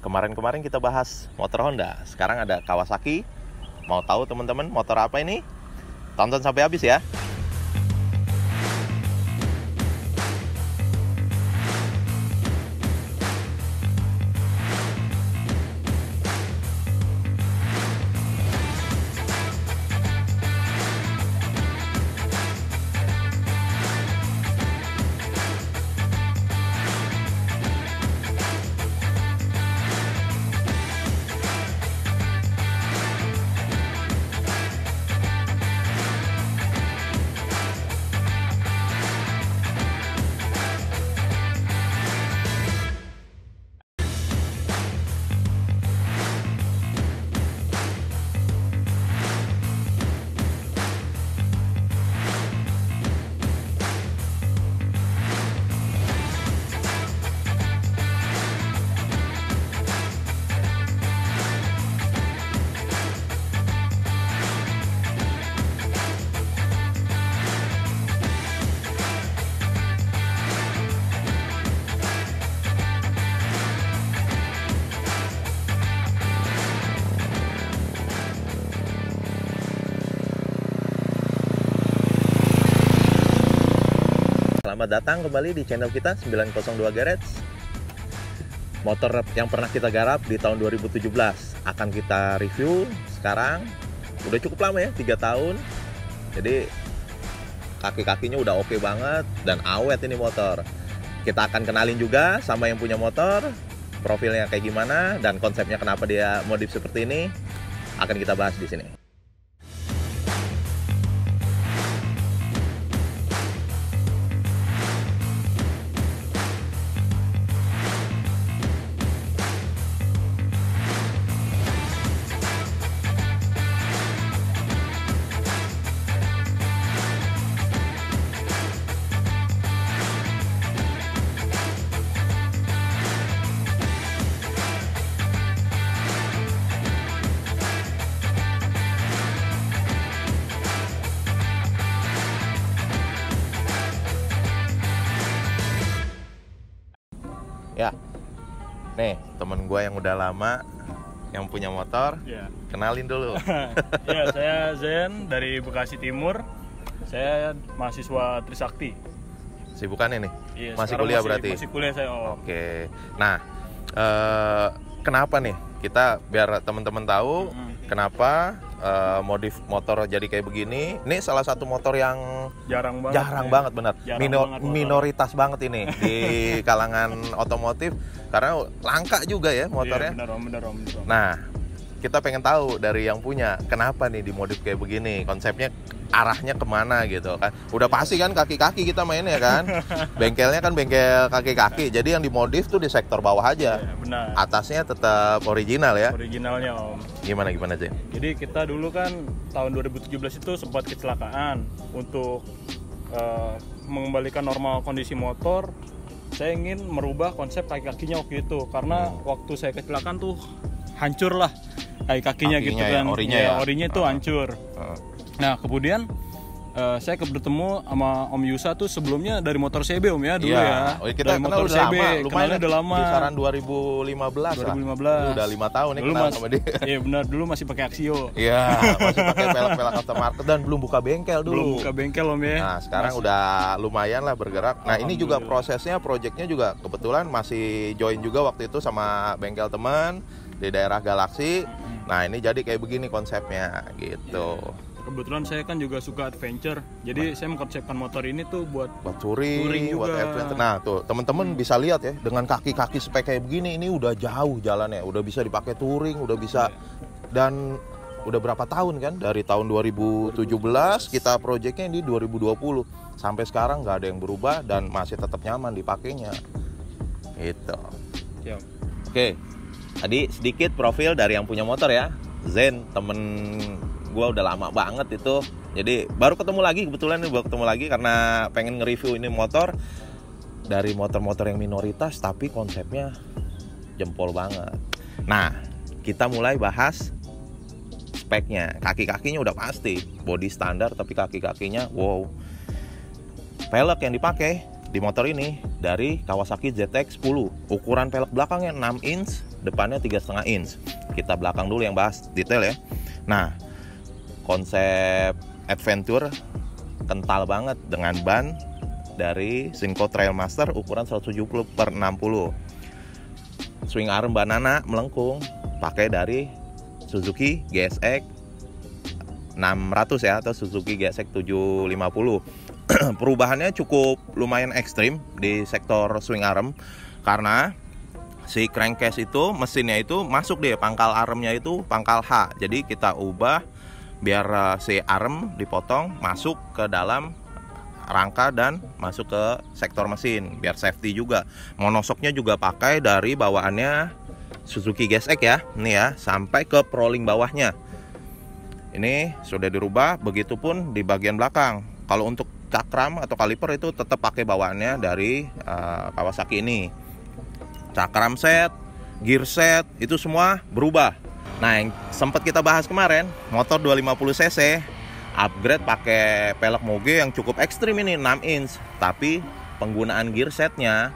kemarin kita bahas motor Honda. Sekarang ada Kawasaki. Mau tahu teman-teman motor apa ini? Tonton sampai habis ya. Selamat datang kembali di channel kita 902 Garage. Motor yang pernah kita garap di tahun 2017 akan kita review sekarang. Udah cukup lama ya, 3 tahun. Jadi kaki-kakinya udah oke banget dan awet ini motor. Kita akan kenalin juga sama yang punya motor, profilnya kayak gimana dan konsepnya kenapa dia modif seperti ini akan kita bahas di sini. Ya, nih temen gue yang udah lama, yang punya motor, ya. Kenalin dulu. Ya, saya Zen dari Bekasi Timur. Saya mahasiswa Trisakti. Sibukannya nih? Iya, masih kuliah berarti? Masih kuliah saya. Oke. Nah, kenapa nih? Kita biar teman-teman tahu kenapa modif motor jadi kayak begini. Ini salah satu motor yang jarang banget benar. Banget Minoritas banget ini di kalangan otomotif karena langka juga ya motornya. Iya, benar. Nah, kita pengen tahu dari yang punya kenapa nih dimodif kayak begini, konsepnya arahnya kemana gitu kan. Udah pasti kan kaki-kaki kita mainnya kan. Bengkelnya kan bengkel kaki-kaki, jadi yang dimodif tuh di sektor bawah aja. Iya, benar. Atasnya tetap original ya. Originalnya Om. Gimana sih? Jadi kita dulu kan tahun 2017 itu sempat kecelakaan. Untuk mengembalikan normal kondisi motor, saya ingin merubah konsep kaki-kakinya waktu itu. Karena waktu saya kecelakaan tuh hancur lah kakinya gitu kan. Orinya itu hancur. Nah kemudian saya bertemu sama Om Yusa tuh sebelumnya dari motor CB Om ya dulu ya. Oh, kita dari motor CB, lumayan udah lama. Kisaran 2015 lah. Udah 5 tahun nih kenal sama dia. Iya benar, dulu masih pakai Axio. Iya, masih pakai velg aftermarket dan belum buka bengkel dulu. Belum buka bengkel Om ya. Nah sekarang udah lumayan lah bergerak. Nah ini juga prosesnya, projectnya juga kebetulan masih join juga waktu itu sama bengkel teman di daerah Galaksi. Nah ini jadi kayak begini konsepnya gitu. Kebetulan saya kan juga suka adventure, jadi saya mengkonsepkan motor ini tuh buat touring buat adventure. Nah tuh teman-teman bisa lihat ya, dengan kaki-kaki spek kayak begini ini udah jauh jalannya, udah bisa dipakai touring, udah bisa. Dan udah berapa tahun kan, dari tahun 2017 kita projectnya di 2020 sampai sekarang nggak ada yang berubah dan masih tetap nyaman dipakainya gitu. Oke, tadi sedikit profil dari yang punya motor ya. Zen, temen gue udah lama banget itu. Jadi baru ketemu lagi, kebetulan nih baru ketemu lagi karena pengen nge-review ini motor. Dari motor-motor yang minoritas tapi konsepnya jempol banget. Nah, kita mulai bahas speknya. Kaki-kakinya udah pasti body standar, tapi kaki-kakinya wow. Velg yang dipakai di motor ini dari Kawasaki ZX-10. Ukuran pelek belakangnya 6 inch, depannya 3,5 inch. Kita belakang dulu yang bahas detail ya. Nah, konsep Adventure kental banget dengan ban dari Shinko Trailmaster ukuran 170/60. Swing arm banana melengkung pakai dari Suzuki GSX 600 ya, atau Suzuki GSX 750. Perubahannya cukup lumayan ekstrim di sektor swing arm, karena si crankcase itu, mesinnya itu masuk deh, pangkal armnya itu pangkal H. Jadi kita ubah biar si arm dipotong masuk ke dalam rangka dan masuk ke sektor mesin, biar safety juga. Monosoknya juga pakai dari bawaannya Suzuki GSX ya, ini ya, sampai ke proling bawahnya. Ini sudah dirubah, begitupun di bagian belakang. Kalau untuk cakram atau kaliper itu tetap pakai bawaannya dari Kawasaki ini. Cakram set, gear set, itu semua berubah. Nah, yang sempat kita bahas kemarin, motor 250 cc upgrade pakai pelek Moge yang cukup ekstrim ini, 6 inch. Tapi penggunaan gear setnya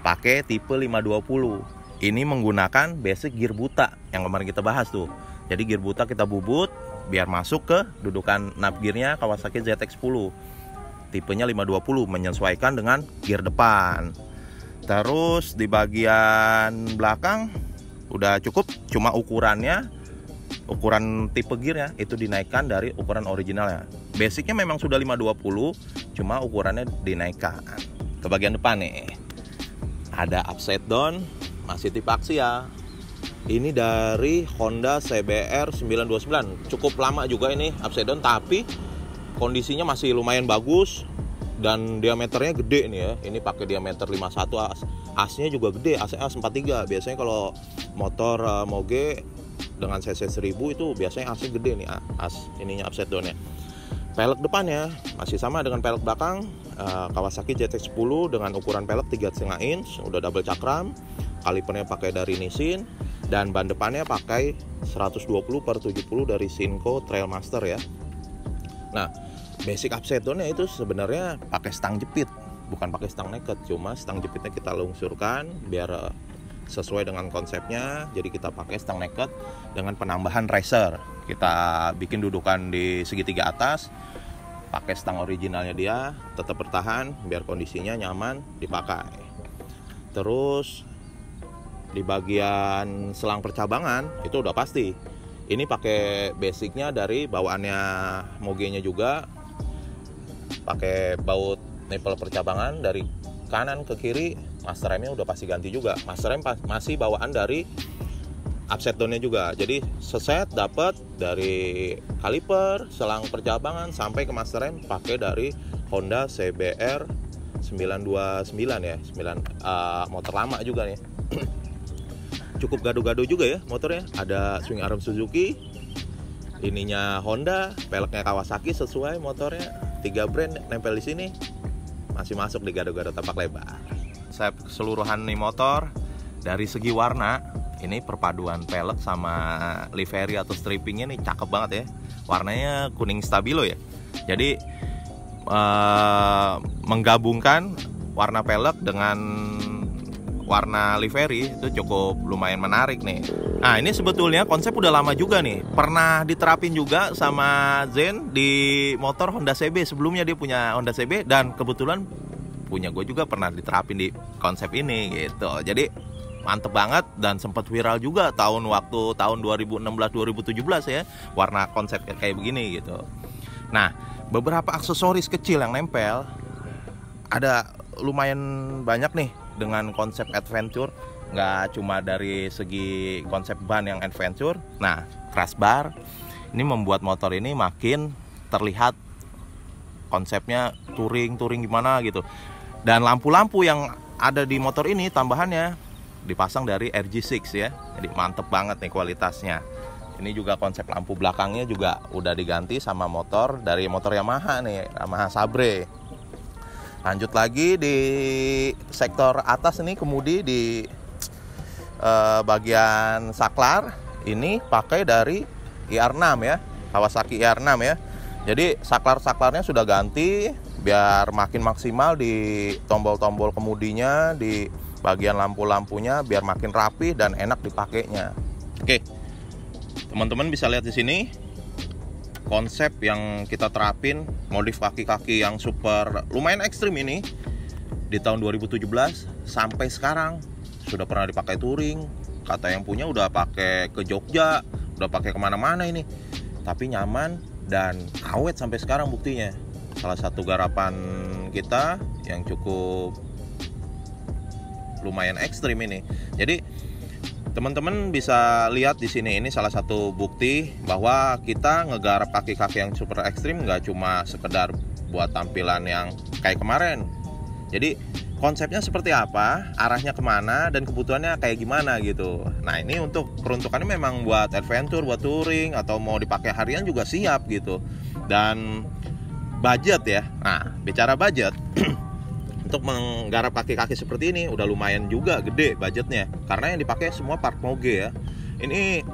pakai tipe 520. Ini menggunakan basic gear buta yang kemarin kita bahas tuh. Jadi gear buta kita bubut biar masuk ke dudukan knob gearnya Kawasaki ZX-10. Tipenya 520, menyesuaikan dengan gear depan. Terus di bagian belakang udah cukup, cuma ukurannya, ukuran tipe gearnya itu dinaikkan dari ukuran originalnya. Basicnya memang sudah 520, cuma ukurannya dinaikkan. Ke bagian depan nih, ada upside down, masih tipe Axia. Ini dari Honda CBR 929. Cukup lama juga ini upside down, tapi kondisinya masih lumayan bagus dan diameternya gede nih ya. Ini pakai diameter 51 as. Asnya juga gede, as 43. Biasanya kalau motor Moge dengan cc 1000 itu biasanya asnya gede nih, as ininya upside down-nya. Pelek depannya masih sama dengan pelek belakang, Kawasaki ZX-10 dengan ukuran pelek 3,5 inch, udah double cakram. Kalipernya pakai dari Nissin, dan ban depannya pakai 120/70 dari Shinko Trailmaster ya. Nah, basic upside down-nya itu sebenarnya pakai stang jepit, bukan pakai stang naked. Cuma stang jepitnya kita lungsurkan biar sesuai dengan konsepnya. Jadi kita pakai stang naked dengan penambahan riser. Kita bikin dudukan di segitiga atas, pakai stang originalnya dia, tetap bertahan biar kondisinya nyaman dipakai. Terus di bagian selang percabangan itu udah pasti. Ini pakai basicnya dari bawaannya Moge-nya juga, pakai baut nipple percabangan dari kanan ke kiri. Master remnya udah pasti ganti juga. Master rem masih bawaan dari upside down-nya juga. Jadi seset dapat dari kaliper, selang percabangan sampai ke master rem pakai dari Honda CBR 929 ya, motor lama juga nih. Cukup gado-gado juga ya motornya. Ada swing arm Suzuki, ininya Honda, peleknya Kawasaki sesuai motornya. 3 brand nempel di sini, masih masuk di gado-gado tapak lebar. Saya keseluruhan nih motor dari segi warna, ini perpaduan pelek sama livery atau strippingnya nih cakep banget ya. Warnanya kuning stabilo ya. Jadi menggabungkan warna pelek dengan warna livery itu cukup lumayan menarik nih. Nah, ini sebetulnya konsep udah lama juga nih. Pernah diterapin juga sama Zen di motor Honda CB. Sebelumnya dia punya Honda CB, dan kebetulan punya gue juga pernah diterapin di konsep ini gitu. Jadi mantep banget, dan sempat viral juga tahun 2016-2017 ya, warna konsep kayak begini gitu. Nah, beberapa aksesoris kecil yang nempel ada lumayan banyak nih dengan konsep adventure. Nggak cuma dari segi konsep ban yang adventure. Nah, crash bar ini membuat motor ini makin terlihat konsepnya touring gimana gitu. Dan lampu-lampu yang ada di motor ini tambahannya dipasang dari RG6 ya. Jadi mantep banget nih kualitasnya. Ini juga konsep lampu belakangnya juga udah diganti sama motor dari motor Yamaha nih, Yamaha Sabre. Lanjut lagi di sektor atas ini, kemudi di bagian saklar ini pakai dari IR6 ya, Kawasaki IR6 ya. Jadi saklar-saklarnya sudah ganti biar makin maksimal di tombol-tombol kemudinya, di bagian lampu-lampunya biar makin rapi dan enak dipakainya. Oke, teman-teman bisa lihat di sini konsep yang kita terapin, modif kaki-kaki yang super lumayan ekstrim ini di tahun 2017 sampai sekarang sudah pernah dipakai touring. Kata yang punya udah pakai ke Jogja, udah pakai kemana-mana ini, tapi nyaman dan awet sampai sekarang buktinya. Salah satu garapan kita yang cukup lumayan ekstrim ini. Jadi teman-teman bisa lihat di sini, ini salah satu bukti bahwa kita ngegarap kaki-kaki yang super ekstrim nggak cuma sekedar buat tampilan yang kayak kemarin. Jadi konsepnya seperti apa, arahnya kemana, dan kebutuhannya kayak gimana gitu. Nah ini untuk peruntukannya memang buat adventure, buat touring, atau mau dipakai harian juga siap gitu. Dan budget ya, nah bicara budget untuk menggarap kaki-kaki seperti ini udah lumayan juga gede budgetnya. Karena yang dipakai semua part moge ya. Ini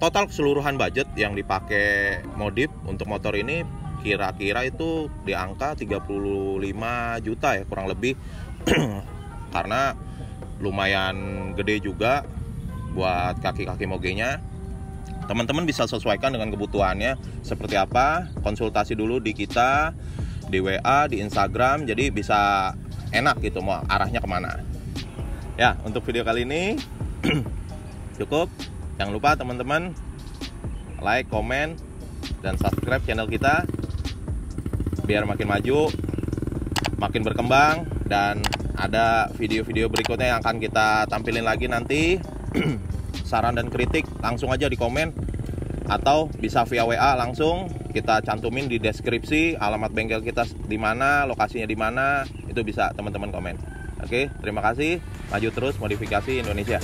total keseluruhan budget yang dipakai modif untuk motor ini kira-kira itu di angka 35 juta ya kurang lebih. Karena lumayan gede juga buat kaki-kaki mogenya. Teman-teman bisa sesuaikan dengan kebutuhannya seperti apa, konsultasi dulu di kita, di WA, di Instagram, jadi bisa enak gitu mau arahnya kemana. Ya, untuk video kali ini cukup. Jangan lupa teman-teman like, komen, dan subscribe channel kita biar makin maju, makin berkembang, dan ada video-video berikutnya yang akan kita tampilin lagi nanti. Saran dan kritik langsung aja di komen atau bisa via WA langsung, kita cantumin di deskripsi alamat bengkel kita di mana, lokasinya di mana, itu bisa teman-teman komen. Oke, terima kasih. Maju terus modifikasi Indonesia.